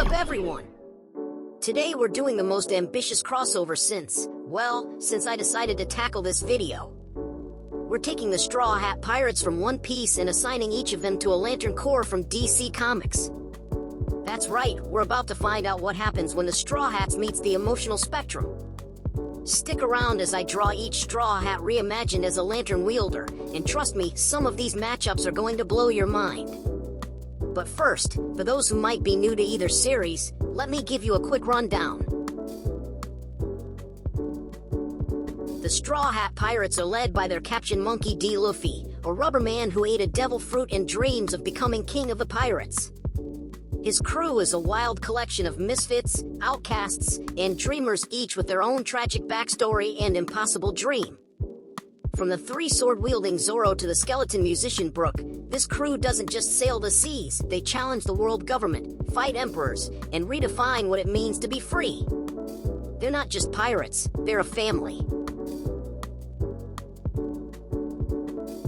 up, everyone? Today we're doing the most ambitious crossover since I decided to tackle this video. We're taking the Straw Hat Pirates from One Piece and assigning each of them to a Lantern Corps from DC Comics. That's right, we're about to find out what happens when the Straw Hats meets the emotional spectrum. Stick around as I draw each Straw Hat reimagined as a lantern wielder, and trust me, some of these matchups are going to blow your mind. But first, for those who might be new to either series, let me give you a quick rundown. The Straw Hat Pirates are led by their captain monkey D. Luffy, a rubber man who ate a devil fruit and dreams of becoming king of the pirates. His crew is a wild collection of misfits, outcasts, and dreamers, each with their own tragic backstory and impossible dream. From the three-sword-wielding Zoro to the skeleton musician Brook, this crew doesn't just sail the seas, they challenge the world government, fight emperors, and redefine what it means to be free. They're not just pirates, they're a family.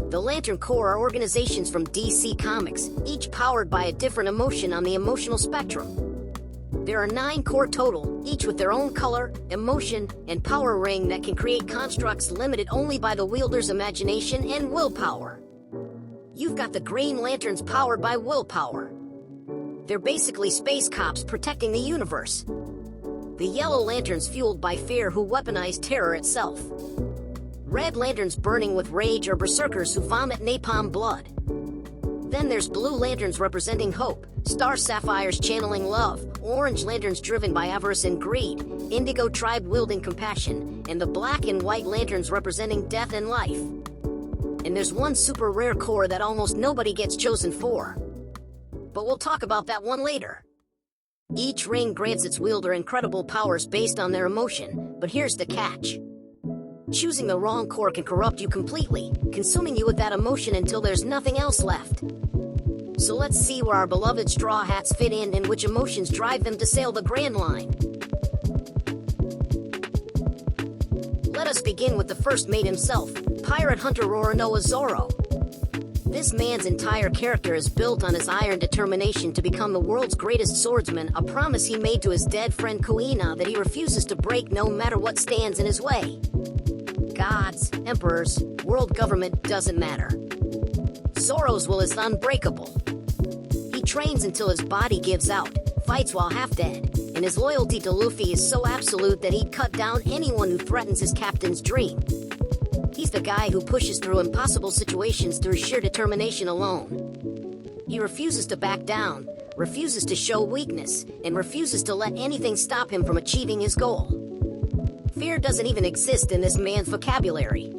The Lantern Corps are organizations from DC Comics, each powered by a different emotion on the emotional spectrum. There are 9 core total, each with their own color, emotion, and power ring that can create constructs limited only by the wielder's imagination and willpower. You've got the Green Lanterns powered by willpower. They're basically space cops protecting the universe. The Yellow Lanterns fueled by fear who weaponize terror itself. Red Lanterns burning with rage are berserkers who vomit napalm blood. Then there's Blue Lanterns representing hope, Star Sapphires channeling love, Orange Lanterns driven by avarice and greed, Indigo Tribe wielding compassion, and the Black and White Lanterns representing death and life. And there's one super rare core that almost nobody gets chosen for. But we'll talk about that one later. Each ring grants its wielder incredible powers based on their emotion, but here's the catch. Choosing the wrong core can corrupt you completely, consuming you with that emotion until there's nothing else left. So let's see where our beloved Straw Hats fit in and which emotions drive them to sail the Grand Line. Let us begin with the first mate himself, Pirate Hunter Roronoa Zoro. This man's entire character is built on his iron determination to become the world's greatest swordsman, a promise he made to his dead friend Kuina that he refuses to break no matter what stands in his way. Gods, emperors, world government, doesn't matter. Zoro's will is unbreakable. He trains until his body gives out, fights while half dead, and his loyalty to Luffy is so absolute that he'd cut down anyone who threatens his captain's dream. He's the guy who pushes through impossible situations through sheer determination alone. He refuses to back down, refuses to show weakness, and refuses to let anything stop him from achieving his goal. Fear doesn't even exist in this man's vocabulary.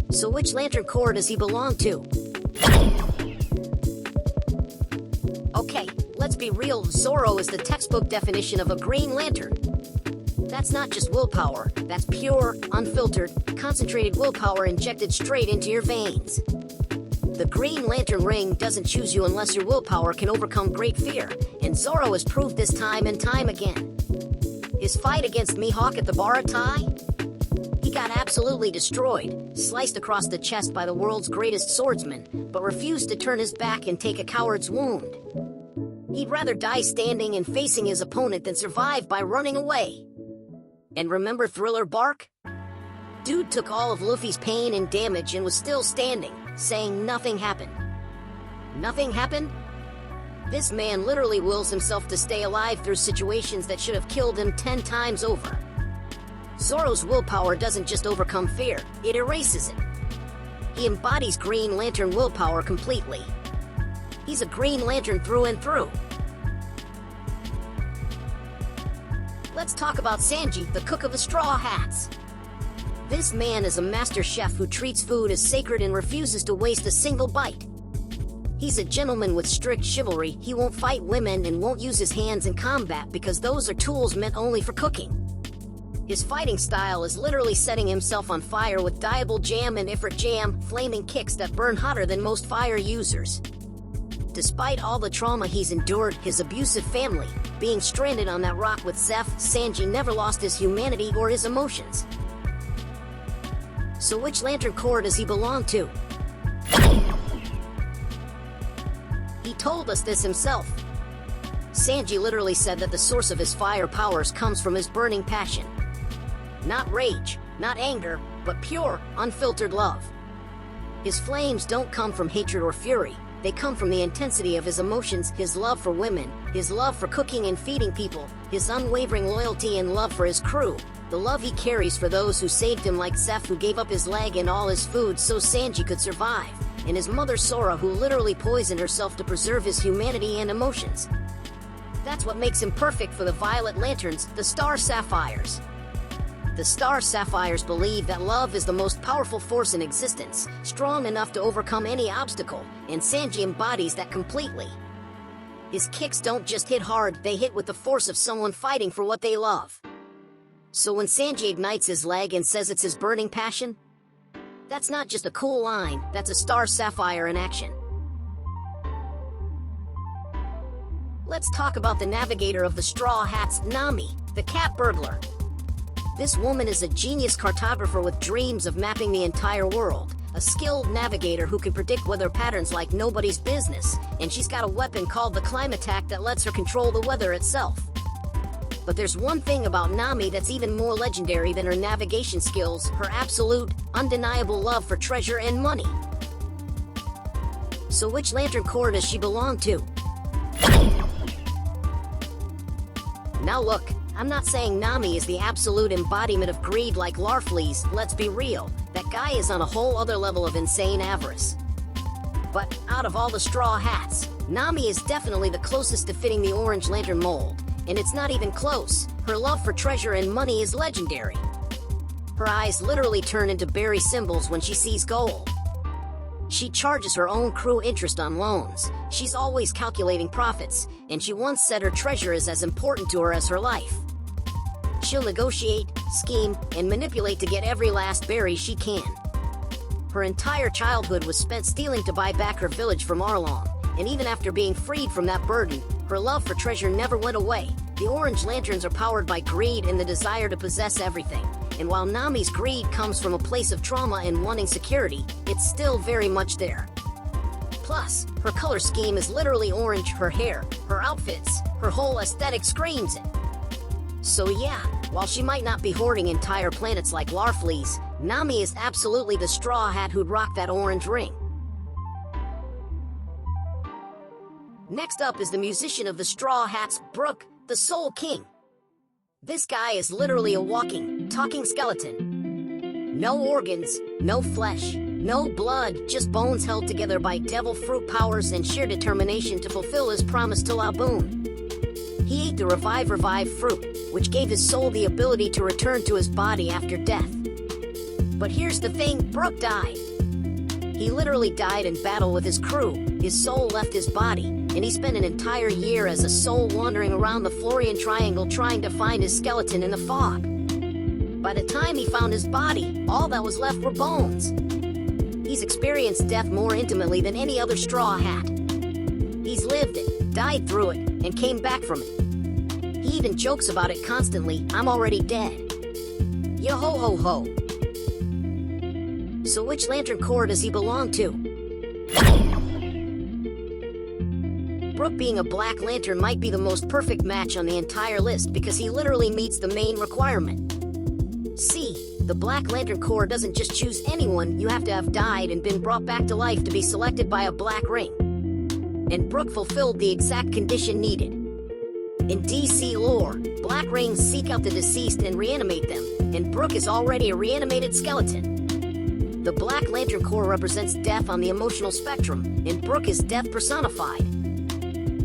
So which Lantern Corps does he belong to? Okay, let's be real, Zoro is the textbook definition of a Green Lantern. That's not just willpower, that's pure, unfiltered, concentrated willpower injected straight into your veins. The Green Lantern ring doesn't choose you unless your willpower can overcome great fear, and Zoro has proved this time and time again. His fight against Mihawk at the Baratai? He got absolutely destroyed, sliced across the chest by the world's greatest swordsman, but refused to turn his back and take a coward's wound. He'd rather die standing and facing his opponent than survive by running away. And remember Thriller Bark? Dude took all of Luffy's pain and damage and was still standing, saying nothing happened. Nothing happened? This man literally wills himself to stay alive through situations that should have killed him 10 times over. Zoro's willpower doesn't just overcome fear, it erases it. He embodies Green Lantern willpower completely. He's a Green Lantern through and through. Let's talk about Sanji, the cook of the Straw Hats. This man is a master chef who treats food as sacred and refuses to waste a single bite. He's a gentleman with strict chivalry. He won't fight women and won't use his hands in combat because those are tools meant only for cooking. His fighting style is literally setting himself on fire with dyeable jam and ifrit jam, flaming kicks that burn hotter than most fire users. Despite all the trauma he's endured, his abusive family, being stranded on that rock with Zeph, Sanji never lost his humanity or his emotions. So which Lantern Corps does he belong to? He told us this himself. Sanji literally said that the source of his fire powers comes from his burning passion. Not rage, not anger, but pure, unfiltered love. His flames don't come from hatred or fury, they come from the intensity of his emotions, his love for women, his love for cooking and feeding people, his unwavering loyalty and love for his crew, the love he carries for those who saved him like Zeph, who gave up his leg and all his food so Sanji could survive, and his mother Sora, who literally poisoned herself to preserve his humanity and emotions. That's what makes him perfect for the Violet Lanterns, the Star Sapphires. The Star Sapphires believe that love is the most powerful force in existence, strong enough to overcome any obstacle, and Sanji embodies that completely. His kicks don't just hit hard, they hit with the force of someone fighting for what they love. So when Sanji ignites his leg and says it's his burning passion, that's not just a cool line, that's a Star Sapphire in action. Let's talk about the navigator of the Straw Hats, Nami, the cat burglar. This woman is a genius cartographer with dreams of mapping the entire world, a skilled navigator who can predict weather patterns like nobody's business, and she's got a weapon called the Climatak that lets her control the weather itself. But there's one thing about Nami that's even more legendary than her navigation skills, her absolute, undeniable love for treasure and money. So which Lantern Corps does she belong to? Now look, I'm not saying Nami is the absolute embodiment of greed like Larfleeze, let's be real, that guy is on a whole other level of insane avarice. But, out of all the Straw Hats, Nami is definitely the closest to fitting the Orange Lantern mold, and it's not even close, her love for treasure and money is legendary. Her eyes literally turn into berry symbols when she sees gold. She charges her own crew interest on loans, she's always calculating profits, and she once said her treasure is as important to her as her life. She'll negotiate, scheme, and manipulate to get every last berry she can. Her entire childhood was spent stealing to buy back her village from Arlong, and even after being freed from that burden, her love for treasure never went away. The Orange Lanterns are powered by greed and the desire to possess everything, and while Nami's greed comes from a place of trauma and wanting security, it's still very much there. Plus, her color scheme is literally orange, her hair, her outfits, her whole aesthetic screams it. So yeah, while she might not be hoarding entire planets like Larfleeze, Nami is absolutely the Straw Hat who'd rock that orange ring. Next up is the musician of the Straw Hats, Brook, the Soul King. This guy is literally a walking, talking skeleton. No organs, no flesh, no blood, just bones held together by devil fruit powers and sheer determination to fulfill his promise to Laboon. He ate the revive fruit, which gave his soul the ability to return to his body after death. But here's the thing, Brook died. He literally died in battle with his crew, his soul left his body, and he spent an entire year as a soul wandering around the Florian Triangle trying to find his skeleton in the fog. By the time he found his body, all that was left were bones. He's experienced death more intimately than any other Straw Hat. He's lived it, died through it, and came back from it. He even jokes about it constantly, I'm already dead. Yo ho ho ho. So which Lantern Corps does he belong to? Brook being a Black Lantern might be the most perfect match on the entire list because he literally meets the main requirement. See, the Black Lantern Corps doesn't just choose anyone, you have to have died and been brought back to life to be selected by a black ring. And Brook fulfilled the exact condition needed. In DC lore, black rings seek out the deceased and reanimate them, and Brook is already a reanimated skeleton. The Black Lantern Corps represents death on the emotional spectrum, and Brook is death personified.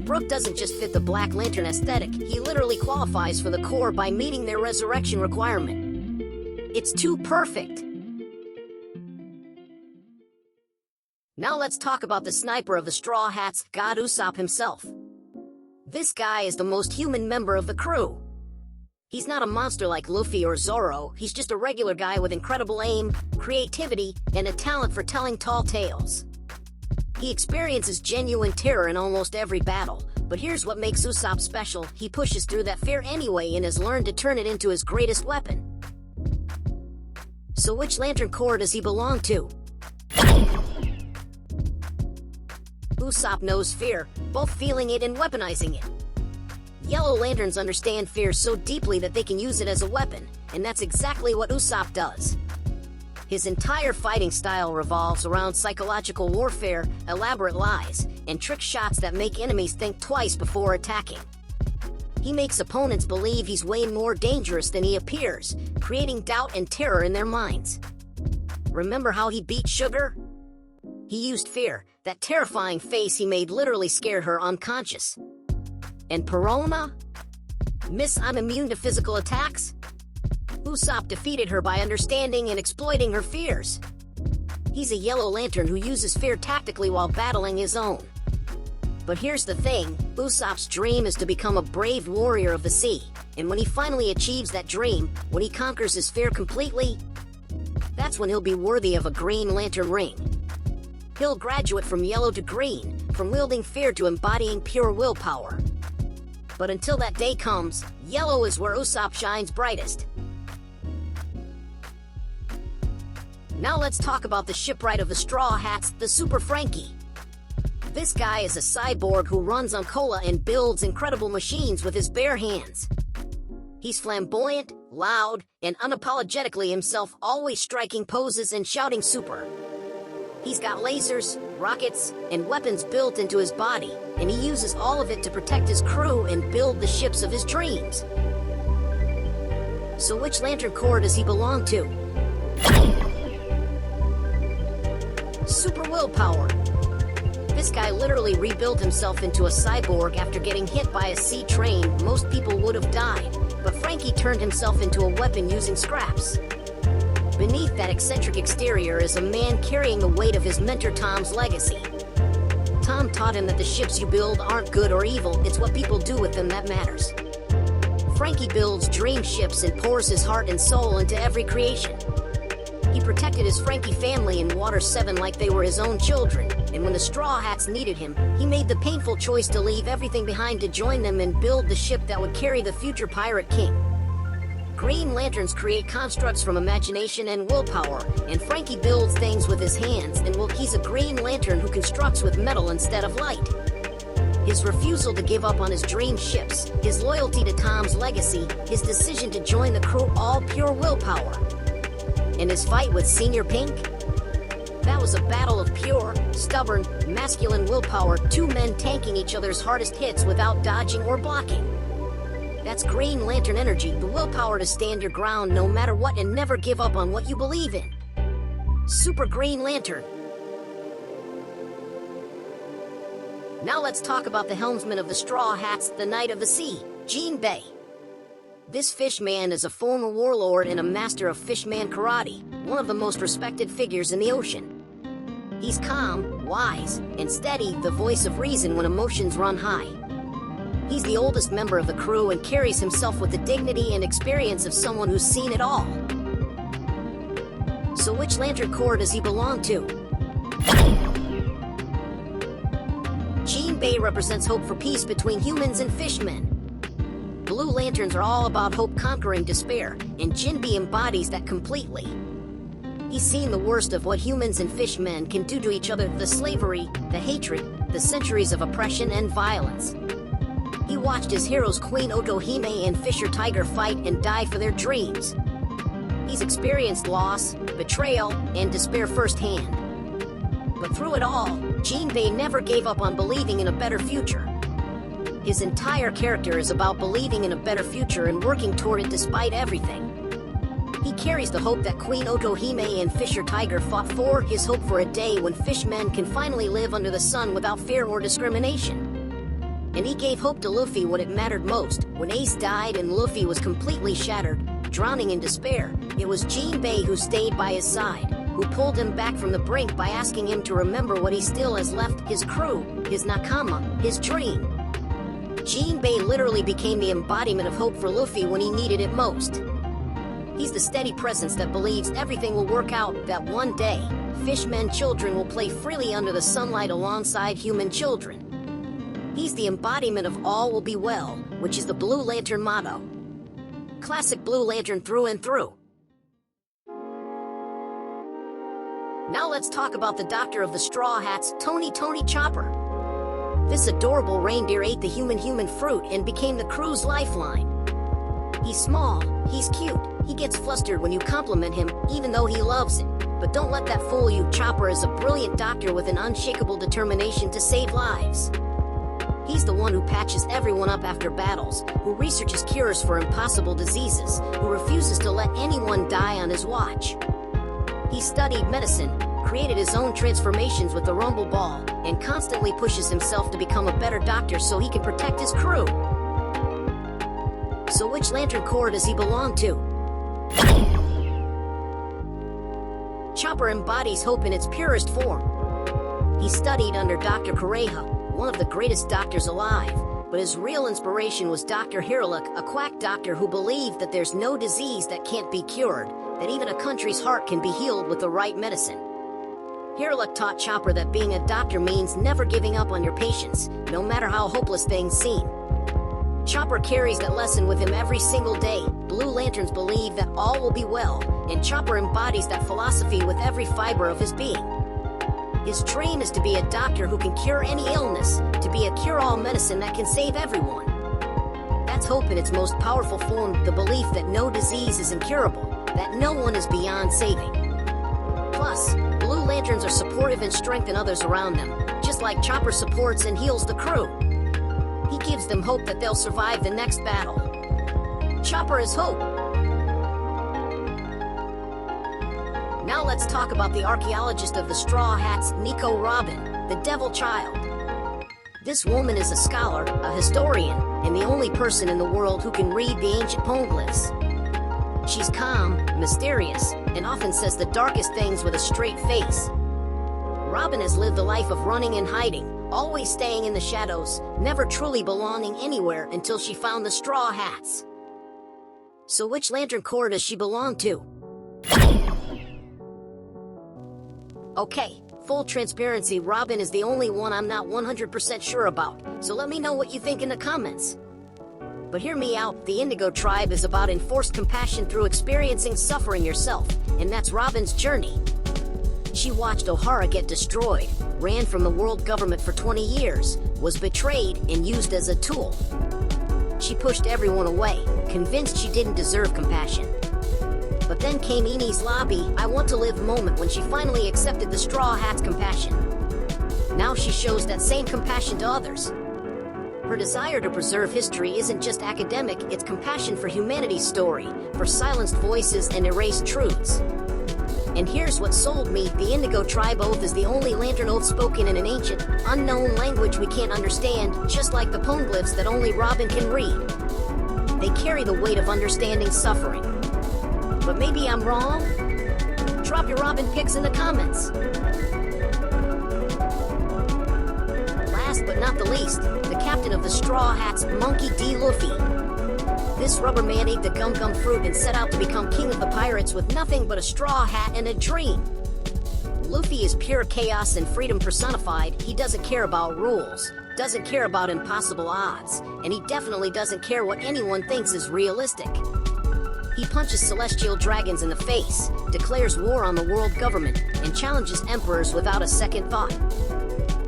Brook doesn't just fit the Black Lantern aesthetic, he literally qualifies for the Corps by meeting their resurrection requirement. It's too perfect. Now let's talk about the sniper of the Straw Hats, God Usopp himself. This guy is the most human member of the crew. He's not a monster like Luffy or Zoro, he's just a regular guy with incredible aim, creativity, and a talent for telling tall tales. He experiences genuine terror in almost every battle, but here's what makes Usopp special, he pushes through that fear anyway and has learned to turn it into his greatest weapon. So which Lantern Corps does he belong to? Usopp knows fear, both feeling it and weaponizing it. Yellow Lanterns understand fear so deeply that they can use it as a weapon, and that's exactly what Usopp does. His entire fighting style revolves around psychological warfare, elaborate lies, and trick shots that make enemies think twice before attacking. He makes opponents believe he's way more dangerous than he appears, creating doubt and terror in their minds. Remember how he beat Sugar? He used fear. That terrifying face he made literally scared her unconscious. And Perona? Miss I'm immune to physical attacks? Usopp defeated her by understanding and exploiting her fears. He's a Yellow Lantern who uses fear tactically while battling his own. But here's the thing, Usopp's dream is to become a brave warrior of the sea, and when he finally achieves that dream, when he conquers his fear completely, that's when he'll be worthy of a Green Lantern ring. He'll graduate from yellow to green, from wielding fear to embodying pure willpower. But until that day comes, yellow is where Usopp shines brightest. Now let's talk about the shipwright of the Straw Hats, the Super Franky. This guy is a cyborg who runs on cola and builds incredible machines with his bare hands. He's flamboyant, loud, and unapologetically himself, always striking poses and shouting super. He's got lasers, rockets, and weapons built into his body, and he uses all of it to protect his crew and build the ships of his dreams. So which Lantern Corps does he belong to? Super Willpower. This guy literally rebuilt himself into a cyborg after getting hit by a sea train. Most people would have died, but Franky turned himself into a weapon using scraps. Beneath that eccentric exterior is a man carrying the weight of his mentor Tom's legacy. Tom taught him that the ships you build aren't good or evil, it's what people do with them that matters. Franky builds dream ships and pours his heart and soul into every creation. He protected his Franky family in Water 7 like they were his own children, and when the Straw Hats needed him, he made the painful choice to leave everything behind to join them and build the ship that would carry the future Pirate King. Green Lanterns create constructs from imagination and willpower, and Franky builds things with his hands, and he's a Green Lantern who constructs with metal instead of light. His refusal to give up on his dream ships, his loyalty to Tom's legacy, his decision to join the crew, all pure willpower. And his fight with Senior Pink? That was a battle of pure, stubborn, masculine willpower, two men tanking each other's hardest hits without dodging or blocking. That's Green Lantern energy, the willpower to stand your ground no matter what and never give up on what you believe in. Super Green Lantern. Now let's talk about the helmsman of the Straw Hats, the Knight of the Sea, JINBE. This fishman is a former warlord and a master of fishman karate, one of the most respected figures in the ocean. He's calm, wise, and steady, the voice of reason when emotions run high. He's the oldest member of the crew and carries himself with the dignity and experience of someone who's seen it all. So which Lantern Corps does he belong to? JINBE represents hope for peace between humans and fishmen. Blue Lanterns are all about hope conquering despair, and JINBE embodies that completely. He's seen the worst of what humans and fishmen can do to each other, the slavery, the hatred, the centuries of oppression and violence. He watched his heroes Queen Otohime and Fisher Tiger fight and die for their dreams. He's experienced loss, betrayal, and despair firsthand. But through it all, JINBE never gave up on believing in a better future. His entire character is about believing in a better future and working toward it despite everything. He carries the hope that Queen Otohime and Fisher Tiger fought for, his hope for a day when fishmen can finally live under the sun without fear or discrimination. And he gave hope to Luffy when it mattered most. When Ace died and Luffy was completely shattered, drowning in despair, it was JINBE who stayed by his side, who pulled him back from the brink by asking him to remember what he still has left, his crew, his nakama, his dream. JINBE literally became the embodiment of hope for Luffy when he needed it most. He's the steady presence that believes everything will work out, that one day, fishmen children will play freely under the sunlight alongside human children. He's the embodiment of all will be well, which is the Blue Lantern motto. Classic Blue Lantern through and through. Now let's talk about the Doctor of the Straw Hats, Tony Chopper. This adorable reindeer ate the human fruit and became the crew's lifeline. He's small, he's cute, he gets flustered when you compliment him, even though he loves it. But don't let that fool you. Chopper is a brilliant doctor with an unshakable determination to save lives. He's the one who patches everyone up after battles, who researches cures for impossible diseases, who refuses to let anyone die on his watch. He studied medicine, created his own transformations with the rumble ball, and constantly pushes himself to become a better doctor so he can protect his crew. So which Lantern Corps does he belong to? Chopper embodies hope in its purest form. He studied under Dr. Kureha, one of the greatest doctors alive, but his real inspiration was Dr. Hiruluk, a quack doctor who believed that there's no disease that can't be cured, that even a country's heart can be healed with the right medicine. Hiruluk taught Chopper that being a doctor means never giving up on your patients, no matter how hopeless things seem. Chopper carries that lesson with him every single day. Blue Lanterns believe that all will be well, and Chopper embodies that philosophy with every fiber of his being. His dream is to be a doctor who can cure any illness, to be a cure-all medicine that can save everyone. That's hope in its most powerful form, the belief that no disease is incurable, that no one is beyond saving. Plus, Blue Lanterns are supportive and strengthen others around them, just like Chopper supports and heals the crew. He gives them hope that they'll survive the next battle. Chopper is hope. Now let's talk about the archaeologist of the Straw Hats, Nico Robin, the Devil Child. This woman is a scholar, a historian, and the only person in the world who can read the ancient poneglyphs. She's calm, mysterious, and often says the darkest things with a straight face. Robin has lived a life of running and hiding, always staying in the shadows, never truly belonging anywhere until she found the Straw Hats. So which Lantern Corps does she belong to? Okay, full transparency, Robin is the only one I'm not 100% sure about, so let me know what you think in the comments. But hear me out, the Indigo Tribe is about enforced compassion through experiencing suffering yourself, and that's Robin's journey. She watched O'Hara get destroyed, ran from the world government for 20 years, was betrayed and used as a tool. She pushed everyone away, convinced she didn't deserve compassion. But then came Eni's Lobby, I want to live moment when she finally accepted the Straw Hat's compassion. Now she shows that same compassion to others. Her desire to preserve history isn't just academic, it's compassion for humanity's story, for silenced voices and erased truths. And here's what sold me, the Indigo Tribe Oath is the only Lantern Oath spoken in an ancient, unknown language we can't understand, just like the poneglyphs that only Robin can read. They carry the weight of understanding suffering. But maybe I'm wrong? Drop your Robin pics in the comments. Last but not the least, the captain of the Straw Hats, Monkey D. Luffy. This rubber man ate the gum-gum fruit and set out to become king of the pirates with nothing but a straw hat and a dream. Luffy is pure chaos and freedom personified. He doesn't care about rules, doesn't care about impossible odds, and he definitely doesn't care what anyone thinks is realistic. He punches celestial dragons in the face, declares war on the world government, and challenges emperors without a second thought.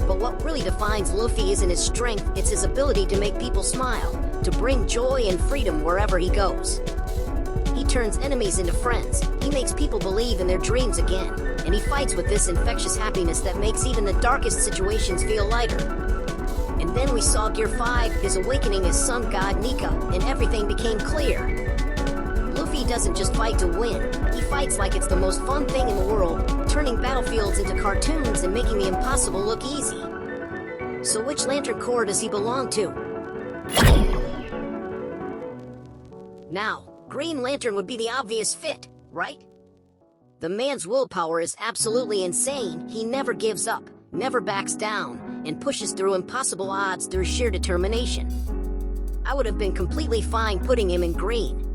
But what really defines Luffy isn't his strength, it's his ability to make people smile, to bring joy and freedom wherever he goes. He turns enemies into friends, he makes people believe in their dreams again, and he fights with this infectious happiness that makes even the darkest situations feel lighter. And then we saw Gear 5, his awakening as Sun God Nika, and everything became clear. Luffy doesn't just fight to win, he fights like it's the most fun thing in the world, turning battlefields into cartoons and making the impossible look easy. So which Lantern Corps does he belong to? Now, Green Lantern would be the obvious fit, right? The man's willpower is absolutely insane, he never gives up, never backs down, and pushes through impossible odds through sheer determination. I would have been completely fine putting him in green.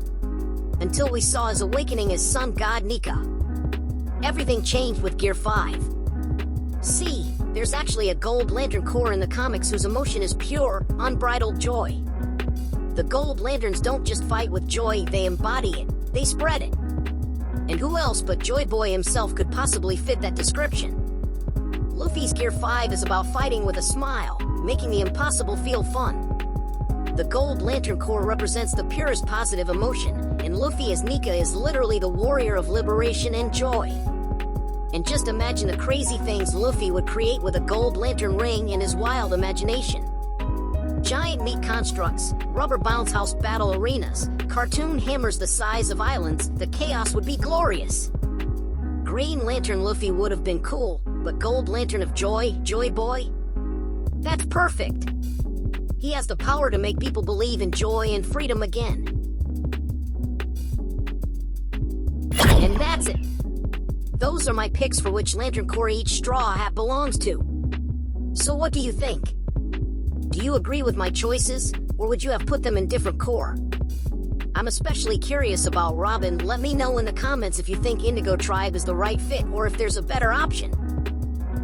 Until we saw his awakening as Sun God Nika. Everything changed with Gear 5. See, there's actually a Gold Lantern Corps in the comics whose emotion is pure, unbridled joy. The Gold Lanterns don't just fight with joy, they embody it, they spread it. And who else but Joy Boy himself could possibly fit that description? Luffy's Gear 5 is about fighting with a smile, making the impossible feel fun. The Gold Lantern Corps represents the purest positive emotion, and Luffy as Nika is literally the warrior of liberation and joy. And just imagine the crazy things Luffy would create with a gold lantern ring in his wild imagination. Giant meat constructs, rubber bounce house battle arenas, cartoon hammers the size of islands, the chaos would be glorious. Green Lantern Luffy would have been cool, but Gold Lantern of Joy, Joy Boy? That's perfect! He has the power to make people believe in joy and freedom again. And that's it! Those are my picks for which Lantern Corps each Straw Hat belongs to. So what do you think? Do you agree with my choices, or would you have put them in different corps? I'm especially curious about Robin. Let me know in the comments if you think Indigo Tribe is the right fit or if there's a better option.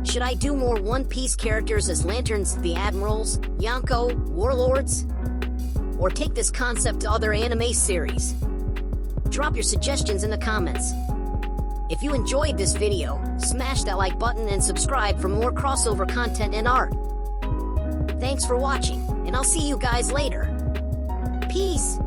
Should I do more One Piece characters as Lanterns, the Admirals, Yonko, Warlords? Or take this concept to other anime series? Drop your suggestions in the comments. If you enjoyed this video, smash that like button and subscribe for more crossover content and art. Thanks for watching, and I'll see you guys later. Peace!